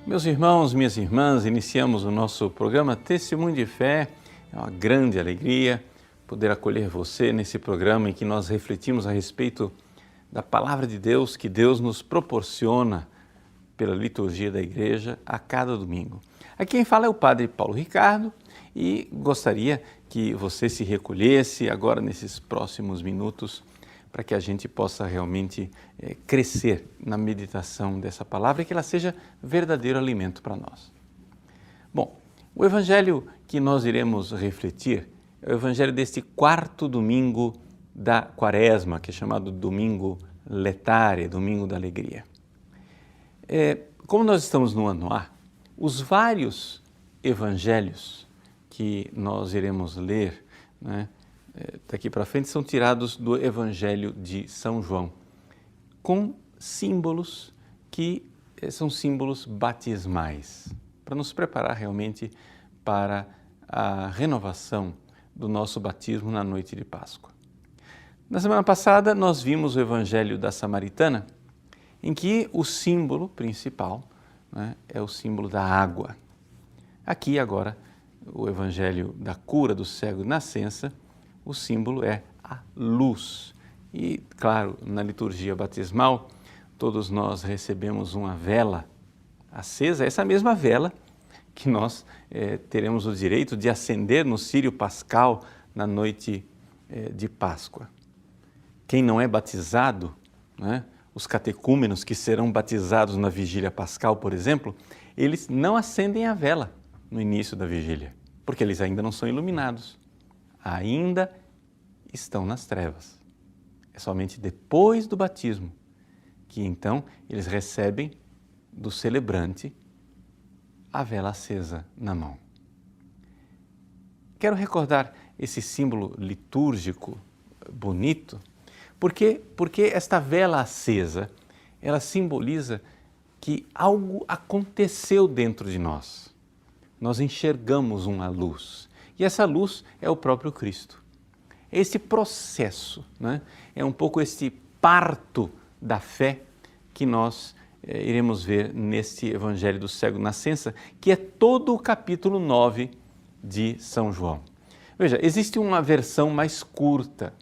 Meus irmãos, minhas irmãs, iniciamos o nosso programa Testemunho de Fé. É uma grande alegria poder acolher você nesse programa em que nós refletimos a respeito da Palavra de Deus que Deus nos proporciona pela liturgia da Igreja a cada domingo. Aqui quem fala é o Padre Paulo Ricardo e gostaria que você se recolhesse agora nesses próximos minutos para que a gente possa realmente crescer na meditação dessa palavra e que ela seja verdadeiro alimento para nós. Bom, o evangelho que nós iremos refletir é o evangelho deste quarto domingo da Quaresma, que é chamado Domingo Letare, Domingo da Alegria. Como nós estamos no ano A, os vários evangelhos que nós iremos ler, daqui para frente, são tirados do Evangelho de São João, com símbolos que são símbolos batismais, para nos preparar realmente para a renovação do nosso batismo na noite de Páscoa. Na semana passada nós vimos o Evangelho da Samaritana, em que o símbolo principal é o símbolo da água. Aqui agora, o Evangelho da cura do cego de nascença, o símbolo é a luz. E, claro, na liturgia batismal, todos nós recebemos uma vela acesa, essa mesma vela que nós teremos o direito de acender no círio pascal na noite de Páscoa. Quem não é batizado, os catecúmenos que serão batizados na vigília pascal, por exemplo, eles não acendem a vela no início da vigília, porque eles ainda não são iluminados. Ainda estão nas trevas. É somente depois do batismo que então eles recebem do celebrante a vela acesa na mão. Quero recordar esse símbolo litúrgico bonito, porque esta vela acesa, ela simboliza que algo aconteceu dentro de nós. Nós enxergamos uma luz. E essa luz é o próprio Cristo. Esse processo, é um pouco este parto da fé que nós iremos ver neste Evangelho do Cego de Nascença, que é todo o capítulo 9 de São João. Veja, existe uma versão mais curta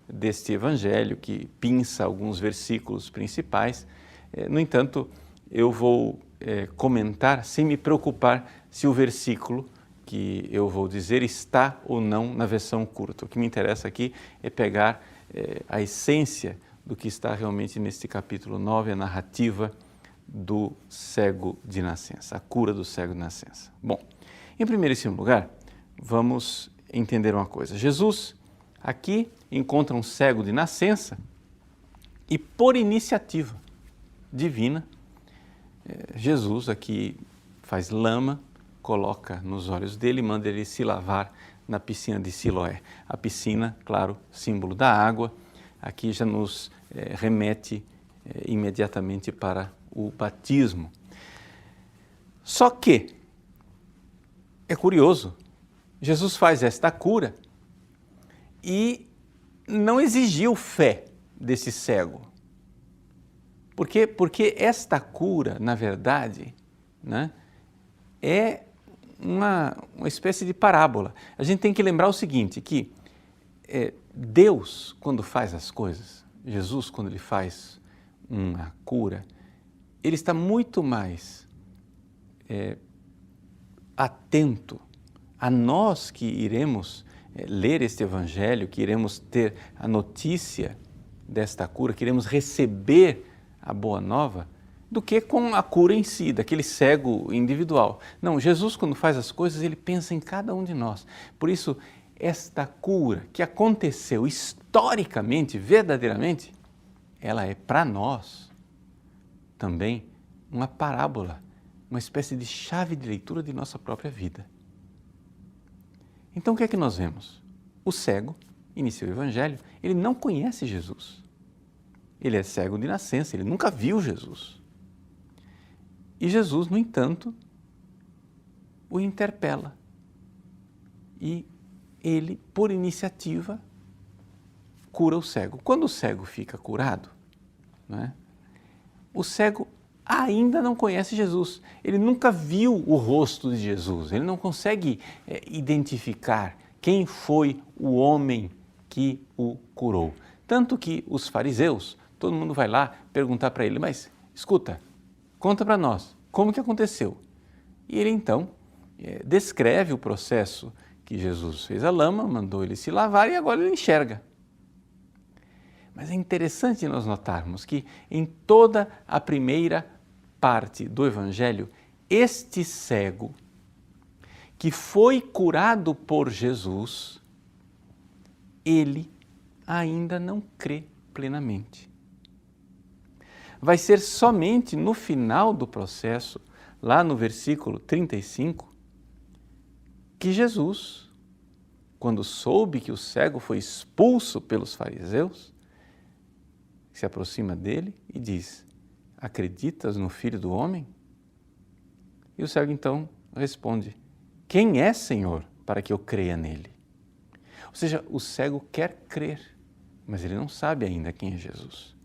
deste Evangelho, que pinça alguns versículos principais. No entanto, eu vou comentar sem me preocupar se o versículo que eu vou dizer está ou não na versão curta. O que me interessa aqui é pegar a essência do que está realmente neste capítulo 9, a narrativa do cego de nascença, a cura do cego de nascença. Bom, em primeiríssimo lugar, vamos entender uma coisa. Jesus aqui encontra um cego de nascença e, por iniciativa divina, Jesus aqui faz lama, coloca nos olhos dele e manda ele se lavar na piscina de Siloé. A piscina, claro, símbolo da água, aqui já nos remete imediatamente para o batismo. Só que, é curioso, Jesus faz esta cura e não exigiu fé desse cego. Por quê? Porque esta cura, na verdade, é uma espécie de parábola. A gente tem que lembrar o seguinte, que Deus, quando faz as coisas, Jesus, quando ele faz uma cura, ele está muito mais atento a nós que iremos ler este Evangelho, que iremos ter a notícia desta cura, que iremos receber a boa nova, do que com a cura em si, daquele cego individual. Não, Jesus, quando faz as coisas, ele pensa em cada um de nós. Por isso, esta cura que aconteceu historicamente, verdadeiramente, ela é para nós também uma parábola, uma espécie de chave de leitura de nossa própria vida. Então, o que é que nós vemos? O cego inicia o Evangelho, ele não conhece Jesus. Ele é cego de nascença, ele nunca viu Jesus. E Jesus, no entanto, o interpela. E ele, por iniciativa, cura o cego. Quando o cego fica curado, o cego ainda não conhece Jesus. Ele nunca viu o rosto de Jesus. Ele não consegue identificar quem foi o homem que o curou. Tanto que os fariseus, todo mundo vai lá perguntar para ele, mas escuta, conta para nós, como que aconteceu? E ele então descreve o processo que Jesus fez a lama, mandou ele se lavar e agora ele enxerga. Mas é interessante nós notarmos que em toda a primeira parte do Evangelho, este cego que foi curado por Jesus, ele ainda não crê plenamente. Vai ser somente no final do processo, lá no versículo 35, que Jesus, quando soube que o cego foi expulso pelos fariseus, se aproxima dele e diz, acreditas no Filho do Homem? E o cego então responde, quem é, Senhor, para que eu creia nele? Ou seja, o cego quer crer, mas ele não sabe ainda quem é Jesus.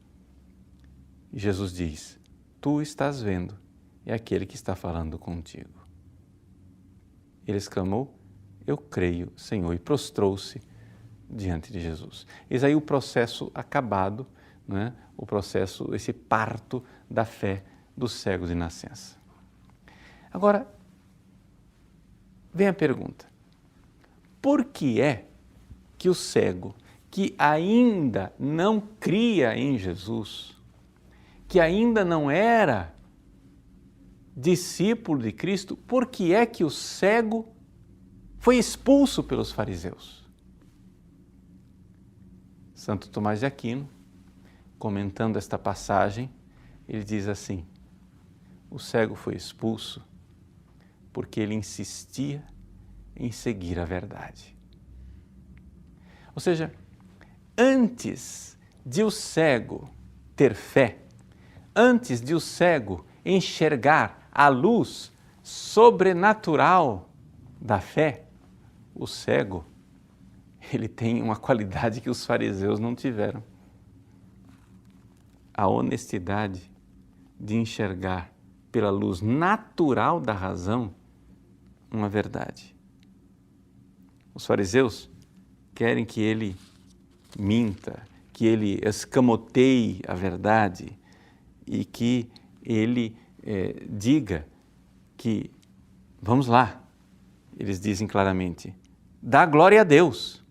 E Jesus diz, tu estás vendo, é aquele que está falando contigo. Ele exclamou, eu creio, Senhor, e prostrou-se diante de Jesus. Eis aí o processo acabado, né? O processo, esse parto da fé do cego de nascença. Agora, vem a pergunta, por que é que o cego, que ainda não cria em Jesus, que ainda não era discípulo de Cristo, por que é que o cego foi expulso pelos fariseus? Santo Tomás de Aquino, comentando esta passagem, ele diz assim, o cego foi expulso porque ele insistia em seguir a verdade. Ou seja, antes de o cego ter fé, antes de o cego enxergar a luz sobrenatural da fé, o cego, ele tem uma qualidade que os fariseus não tiveram. A honestidade de enxergar pela luz natural da razão uma verdade. Os fariseus querem que ele minta, que ele escamoteie a verdade e que ele diga que, vamos lá, eles dizem claramente, dá glória a Deus.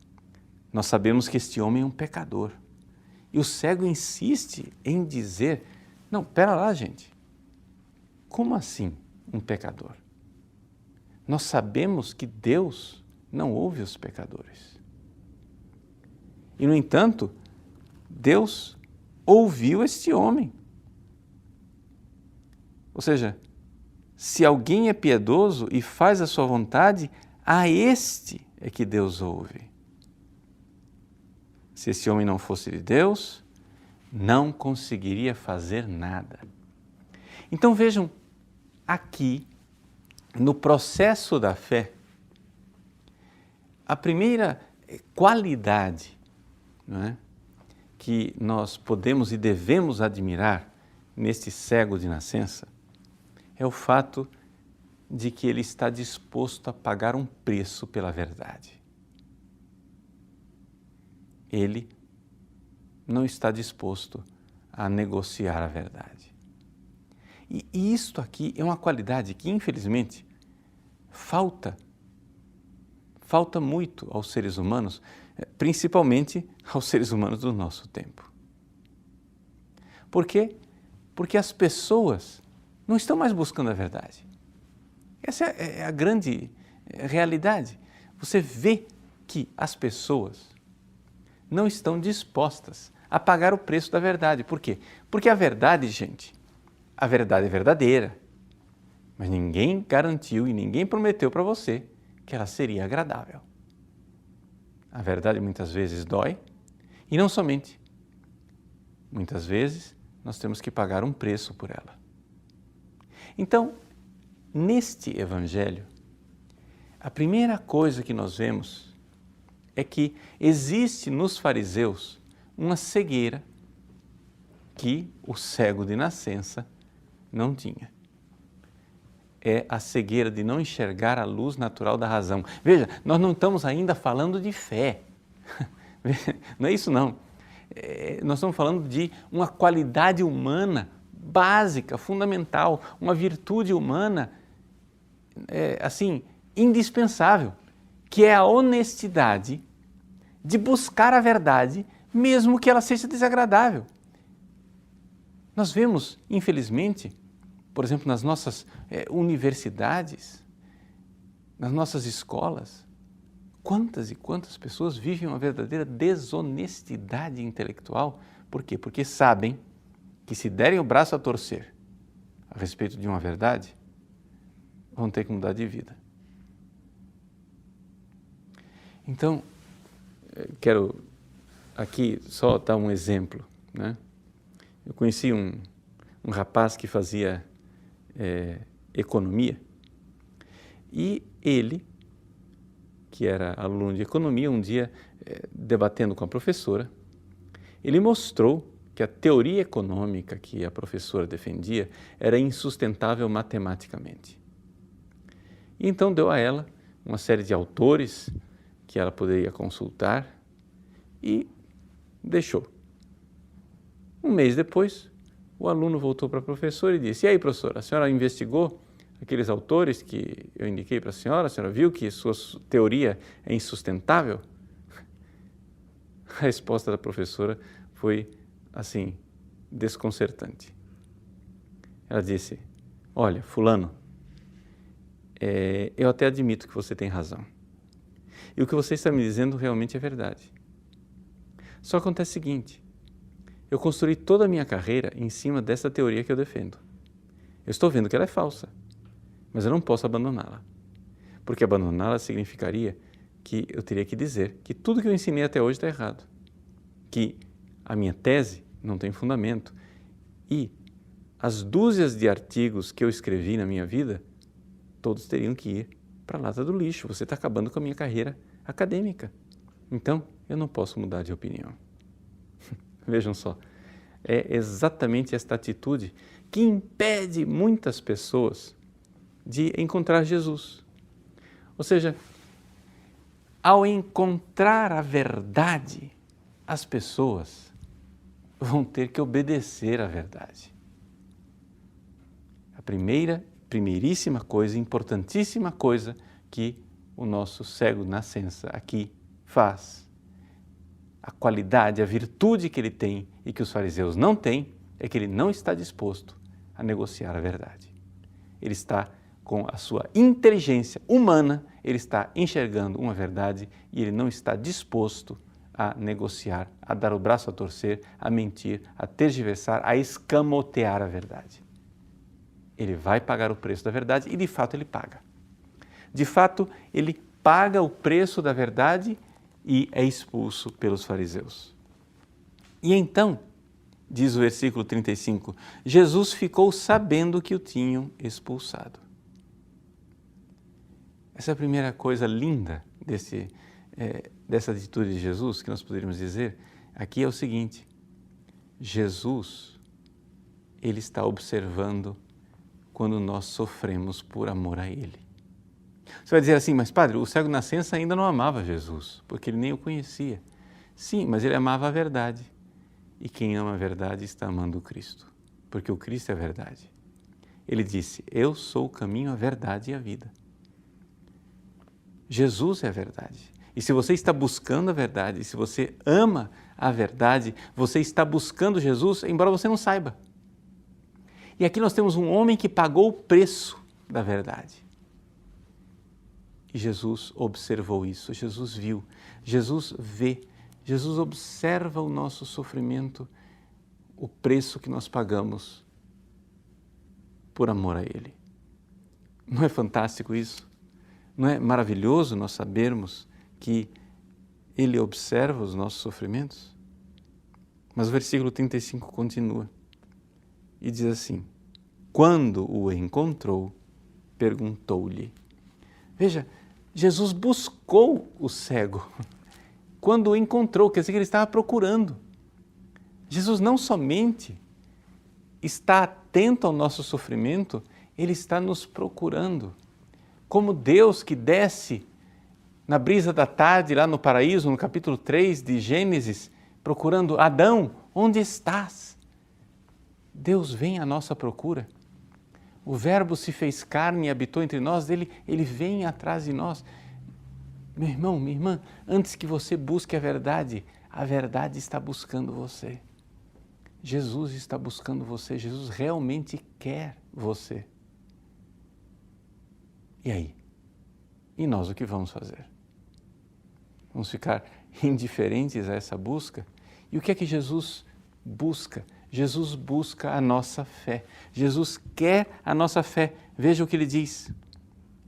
Nós sabemos que este homem é um pecador. E o cego insiste em dizer, não, pera lá, gente, como assim um pecador? Nós sabemos que Deus não ouve os pecadores. E, no entanto, Deus ouviu este homem. Ou seja, se alguém é piedoso e faz a sua vontade, a este é que Deus ouve. Se esse homem não fosse de Deus, não conseguiria fazer nada. Então vejam, aqui, no processo da fé, a primeira qualidade, não é, que nós podemos e devemos admirar neste cego de nascença é o fato de que ele está disposto a pagar um preço pela verdade. Ele não está disposto a negociar a verdade. E isto aqui é uma qualidade que, infelizmente, falta muito aos seres humanos, principalmente aos seres humanos do nosso tempo. Por quê? Porque as pessoas não estão mais buscando a verdade. Essa é a grande realidade. Você vê que as pessoas não estão dispostas a pagar o preço da verdade. Por quê? Porque a verdade, gente, a verdade é verdadeira, mas ninguém garantiu e ninguém prometeu para você que ela seria agradável. A verdade muitas vezes dói e não somente. Muitas vezes nós temos que pagar um preço por ela. Então, neste Evangelho, a primeira coisa que nós vemos é que existe nos fariseus uma cegueira que o cego de nascença Não tinha. É a cegueira de não enxergar a luz natural da razão. Veja, nós não estamos ainda falando de fé. Não é isso não. Nós estamos falando de uma qualidade humana básica, fundamental, uma virtude humana, assim, indispensável, que é a honestidade de buscar a verdade, mesmo que ela seja desagradável. Nós vemos, infelizmente, por exemplo, nas nossas universidades, nas nossas escolas, quantas e quantas pessoas vivem uma verdadeira desonestidade intelectual. Por quê? Porque sabem que se derem o braço a torcer a respeito de uma verdade, vão ter que mudar de vida. Então, quero aqui só dar um exemplo, né? Eu conheci um rapaz que fazia economia e ele, que era aluno de economia, um dia debatendo com a professora, ele mostrou que a teoria econômica que a professora defendia era insustentável matematicamente. E então deu a ela uma série de autores que ela poderia consultar e deixou. Um mês depois, o aluno voltou para a professora e disse: "E aí, professora, a senhora investigou aqueles autores que eu indiquei para a senhora viu que sua teoria é insustentável?" A resposta da professora foi, assim, desconcertante. Ela disse: "Olha, fulano, eu até admito que você tem razão. E o que você está me dizendo realmente é verdade. Só acontece o seguinte, eu construí toda a minha carreira em cima dessa teoria que eu defendo. Eu estou vendo que ela é falsa, mas eu não posso abandoná-la. Porque abandoná-la significaria que eu teria que dizer que tudo que eu ensinei até hoje está errado. Que a minha tese não tem fundamento e as dúzias de artigos que eu escrevi na minha vida, todos teriam que ir para a lata do lixo. Você está acabando com a minha carreira acadêmica. Então, eu não posso mudar de opinião." Vejam só, é exatamente esta atitude que impede muitas pessoas de encontrar Jesus. Ou seja, ao encontrar a verdade, as pessoas vão ter que obedecer à verdade. A primeiríssima coisa, importantíssima coisa que o nosso cego nascença aqui faz, a qualidade, a virtude que ele tem e que os fariseus não têm, é que ele não está disposto a negociar a verdade. Ele está com a sua inteligência humana, ele está enxergando uma verdade e ele não está disposto a negociar, a dar o braço a torcer, a mentir, a tergiversar, a escamotear a verdade. Ele vai pagar o preço da verdade e de fato ele paga. De fato, ele paga o preço da verdade e é expulso pelos fariseus. E então, diz o versículo 35, Jesus ficou sabendo que o tinham expulsado. Essa é a primeira coisa linda dessa atitude de Jesus, que nós poderíamos dizer, aqui é o seguinte: Jesus, ele está observando quando nós sofremos por amor a ele. Você vai dizer assim, mas padre, o cego nascença ainda não amava Jesus, porque ele nem o conhecia. Sim, mas ele amava a verdade. E quem ama a verdade está amando o Cristo, porque o Cristo é a verdade. Ele disse, eu sou o caminho, a verdade e a vida. Jesus é a verdade. E se você está buscando a verdade, se você ama a verdade, você está buscando Jesus, embora você não saiba. E aqui nós temos um homem que pagou o preço da verdade. E Jesus observou isso, Jesus viu, Jesus vê, Jesus observa o nosso sofrimento, o preço que nós pagamos por amor a Ele. Não é fantástico isso? Não é maravilhoso nós sabermos que Ele observa os nossos sofrimentos? Mas o versículo 35 continua e diz assim, quando o encontrou, perguntou-lhe. Veja, Jesus buscou o cego. Quando o encontrou, quer dizer que ele estava procurando. Jesus não somente está atento ao nosso sofrimento, Ele está nos procurando. Como Deus que desce na brisa da tarde, lá no paraíso, no capítulo 3 de Gênesis, procurando Adão, onde estás? Deus vem à nossa procura. O Verbo se fez carne e habitou entre nós, ele vem atrás de nós. Meu irmão, minha irmã, antes que você busque a verdade está buscando você. Jesus está buscando você, Jesus realmente quer você. E aí? E nós o que vamos fazer? Vamos ficar indiferentes a essa busca? E o que é que Jesus busca? Jesus busca a nossa fé. Jesus quer a nossa fé. Veja o que ele diz.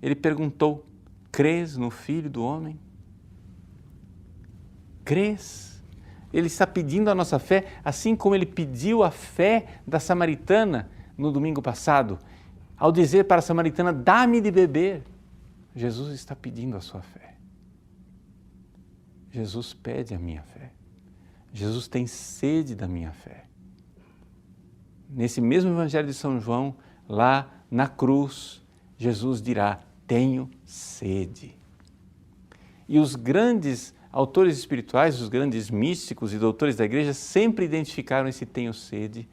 Ele perguntou: crês no Filho do Homem? Crês? Ele está pedindo a nossa fé, assim como ele pediu a fé da samaritana no domingo passado. Ao dizer para a samaritana: dá-me de beber. Jesus está pedindo a sua fé. Jesus pede a minha fé. Jesus tem sede da minha fé. Nesse mesmo Evangelho de São João, lá na cruz, Jesus dirá: tenho sede. E os grandes autores espirituais, os grandes místicos e doutores da igreja sempre identificaram esse tenho sede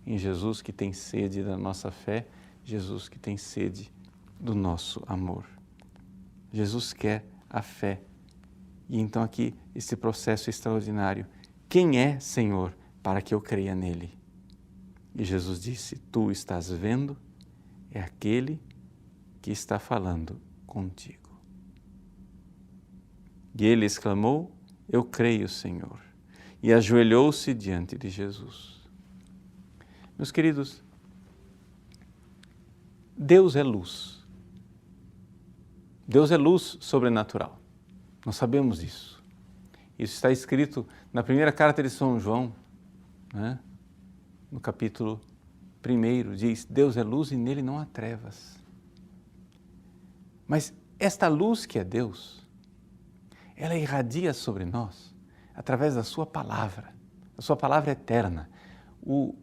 em Jesus, que tem sede da nossa fé, Jesus que tem sede do nosso amor. Jesus quer a fé. E então aqui, esse processo extraordinário. Quem é, Senhor, para que eu creia nele? E Jesus disse: tu estás vendo, é aquele que está falando contigo. E ele exclamou: eu creio, Senhor. E ajoelhou-se diante de Jesus. Meus queridos, Deus é luz. Deus é luz sobrenatural. Nós sabemos disso. Isso está escrito na primeira carta de São João, né? No capítulo 1, diz: Deus é luz e nele não há trevas. Mas esta luz que é Deus, ela irradia sobre nós através da sua palavra, a sua palavra eterna. O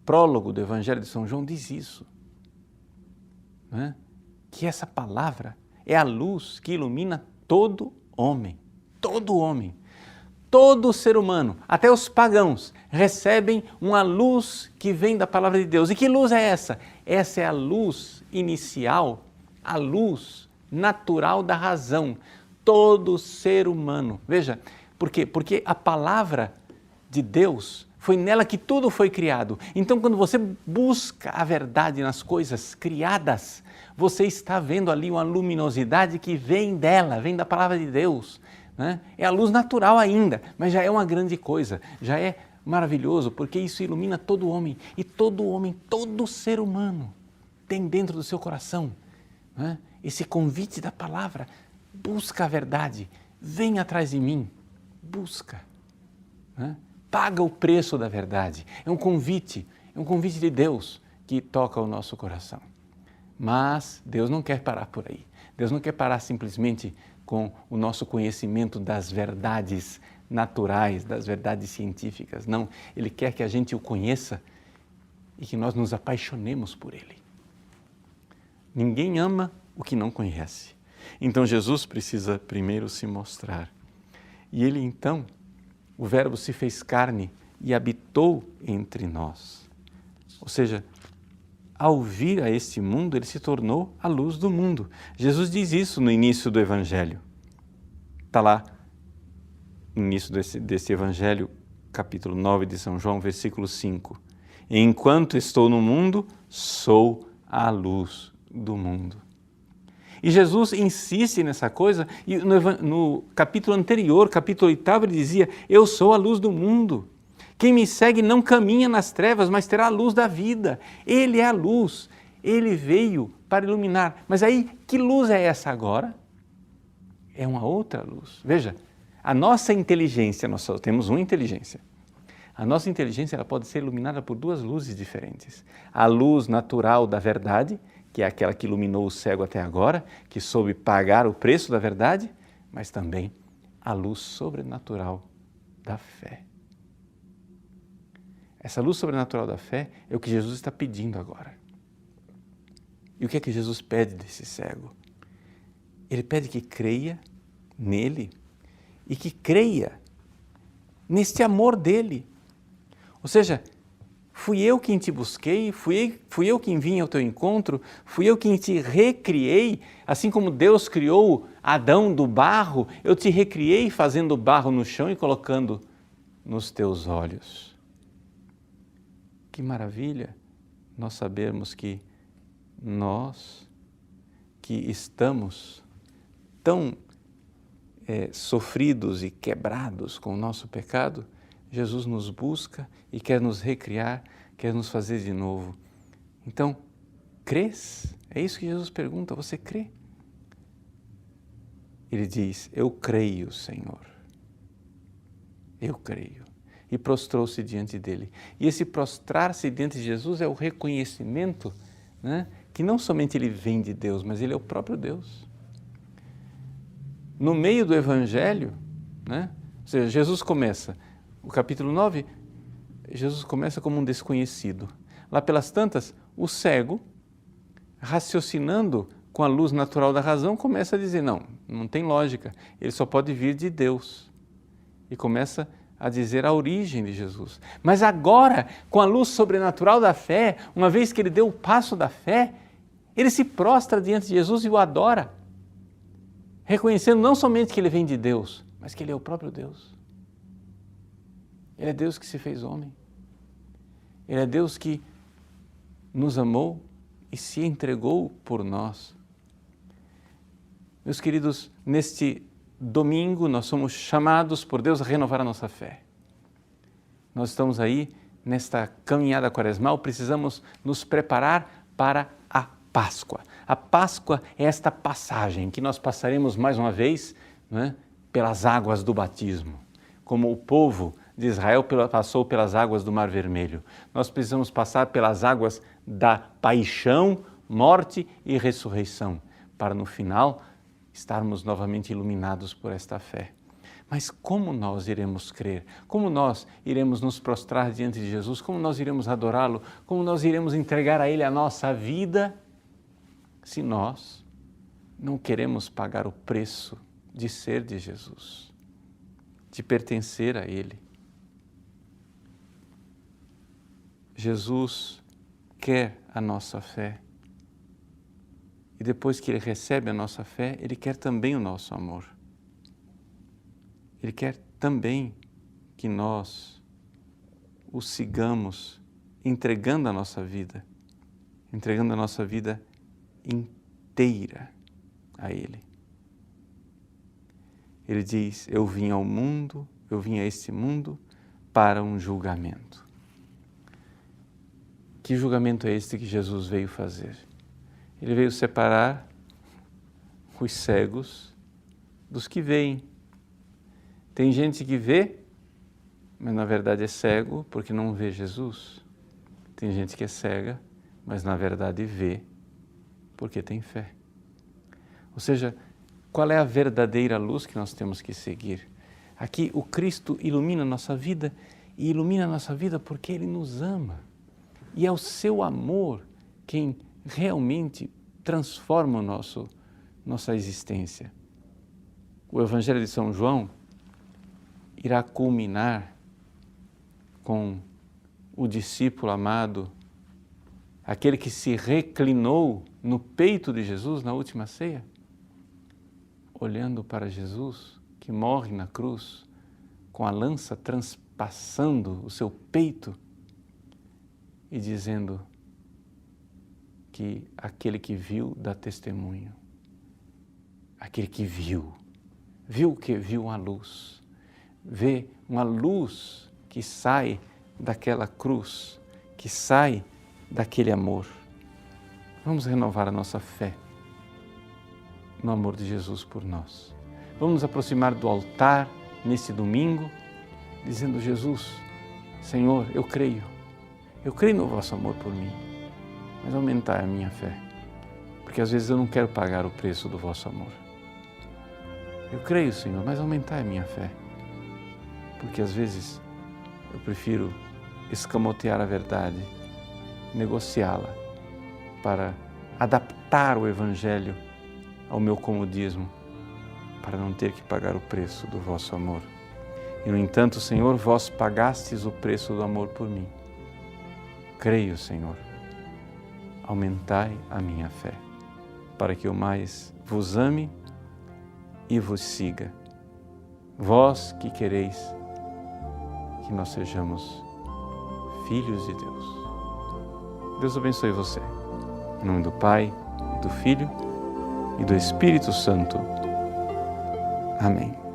prólogo do Evangelho de São João diz isso, né? Que essa palavra é a luz que ilumina todo homem, todo ser humano, até os pagãos, recebem uma luz que vem da palavra de Deus. E que luz é essa? Essa é a luz inicial, a luz natural da razão. Todo ser humano, veja, por quê? Porque a palavra de Deus, foi nela que tudo foi criado. Então, quando você busca a verdade nas coisas criadas, você está vendo ali uma luminosidade que vem dela, vem da palavra de Deus, né? É a luz natural ainda, mas já é uma grande coisa, já é maravilhoso, porque isso ilumina todo homem. E todo homem, todo ser humano tem dentro do seu coração, né, esse convite da palavra: busca a verdade, vem atrás de mim, busca, né? Paga o preço da verdade. É um convite de Deus que toca o nosso coração. Mas Deus não quer parar por aí. Deus não quer parar simplesmente com o nosso conhecimento das verdades naturais, das verdades científicas. Não, Ele quer que a gente o conheça e que nós nos apaixonemos por Ele. Ninguém ama o que não conhece. Então Jesus precisa primeiro se mostrar. E Ele então, o Verbo se fez carne e habitou entre nós. Ou seja, ao vir a este mundo, Ele se tornou a luz do mundo. Jesus diz isso no início do Evangelho. Está lá, no início desse Evangelho, capítulo 9 de São João, versículo 5. Enquanto estou no mundo, sou a luz do mundo. E Jesus insiste nessa coisa, e no capítulo anterior, capítulo 8, ele dizia: eu sou a luz do mundo. Quem me segue não caminha nas trevas, mas terá a luz da vida. Ele é a luz, Ele veio para iluminar. Mas aí, que luz é essa agora? É uma outra luz. Veja, a nossa inteligência, nós só temos uma inteligência. A nossa inteligência ela pode ser iluminada por duas luzes diferentes. A luz natural da verdade, que é aquela que iluminou o cego até agora, que soube pagar o preço da verdade, mas também a luz sobrenatural da fé. Essa luz sobrenatural da fé é o que Jesus está pedindo agora. E o que é que Jesus pede desse cego? Ele pede que creia nele e que creia neste amor dele. Ou seja, fui eu quem te busquei, fui eu quem vim ao teu encontro, fui eu quem te recriei, assim como Deus criou Adão do barro, eu te recriei fazendo barro no chão e colocando nos teus olhos. Que maravilha nós sabermos que nós que estamos tão sofridos e quebrados com o nosso pecado, Jesus nos busca e quer nos recriar, quer nos fazer de novo. Então, crês? É isso que Jesus pergunta, você crê? Ele diz, eu creio, Senhor. Eu creio. E prostrou-se diante dele. E esse prostrar-se diante de Jesus é o reconhecimento, né, que não somente ele vem de Deus, mas ele é o próprio Deus. No meio do Evangelho, né, ou seja, Jesus começa, o capítulo 9, Jesus começa como um desconhecido. Lá pelas tantas, o cego, raciocinando com a luz natural da razão, começa a dizer, não tem lógica, ele só pode vir de Deus. E começa a dizer a origem de Jesus. Mas agora, com a luz sobrenatural da fé, uma vez que ele deu o passo da fé, ele se prostra diante de Jesus e o adora, reconhecendo não somente que ele vem de Deus, mas que ele é o próprio Deus. Ele é Deus que se fez homem. Ele é Deus que nos amou e se entregou por nós. Meus queridos, neste domingo nós somos chamados por Deus a renovar a nossa fé. Nós estamos aí nesta caminhada quaresmal, precisamos nos preparar para a Páscoa. A Páscoa é esta passagem que nós passaremos mais uma vez, né, pelas águas do batismo, como o povo de Israel passou pelas águas do Mar Vermelho. Nós precisamos passar pelas águas da paixão, morte e ressurreição, para no final estarmos novamente iluminados por esta fé. Mas como nós iremos crer? Como nós iremos nos prostrar diante de Jesus? Como nós iremos adorá-lo? Como nós iremos entregar a Ele a nossa vida? Se nós não queremos pagar o preço de ser de Jesus, de pertencer a Ele. Jesus quer a nossa fé. E depois que Ele recebe a nossa fé, Ele quer também o nosso amor. Ele quer também que nós o sigamos entregando a nossa vida inteira a Ele. Ele diz, eu vim a este mundo para um julgamento. Que julgamento é este que Jesus veio fazer? Ele veio separar os cegos dos que veem. Tem gente que vê, mas na verdade é cego porque não vê Jesus. Tem gente que é cega, mas na verdade vê porque tem fé. Ou seja, qual é a verdadeira luz que nós temos que seguir? Aqui o Cristo ilumina a nossa vida e ilumina a nossa vida porque Ele nos ama. E é o seu amor quem realmente transforma nossa existência. O Evangelho de São João irá culminar com o discípulo amado, aquele que se reclinou no peito de Jesus na última ceia, olhando para Jesus, que morre na cruz, com a lança transpassando o seu peito e dizendo que aquele que viu dá testemunho. Aquele que viu o que? Viu a luz. Vê uma luz que sai daquela cruz, que sai daquele amor. Vamos renovar a nossa fé no amor de Jesus por nós. Vamos nos aproximar do altar nesse domingo, dizendo, Jesus, Senhor, eu creio no vosso amor por mim, mas aumentai a minha fé, porque às vezes eu não quero pagar o preço do vosso amor. Eu creio, Senhor, mas aumentai a minha fé, porque às vezes eu prefiro escamotear a verdade, negociá-la, para adaptar o Evangelho ao meu comodismo, para não ter que pagar o preço do vosso amor. E, no entanto, Senhor, vós pagastes o preço do amor por mim. Creio, Senhor, aumentai a minha fé, para que eu mais vos ame e vos siga. Vós que quereis que nós sejamos filhos de Deus. Deus abençoe você. Em nome do Pai, e do Filho e do Espírito Santo. Amém.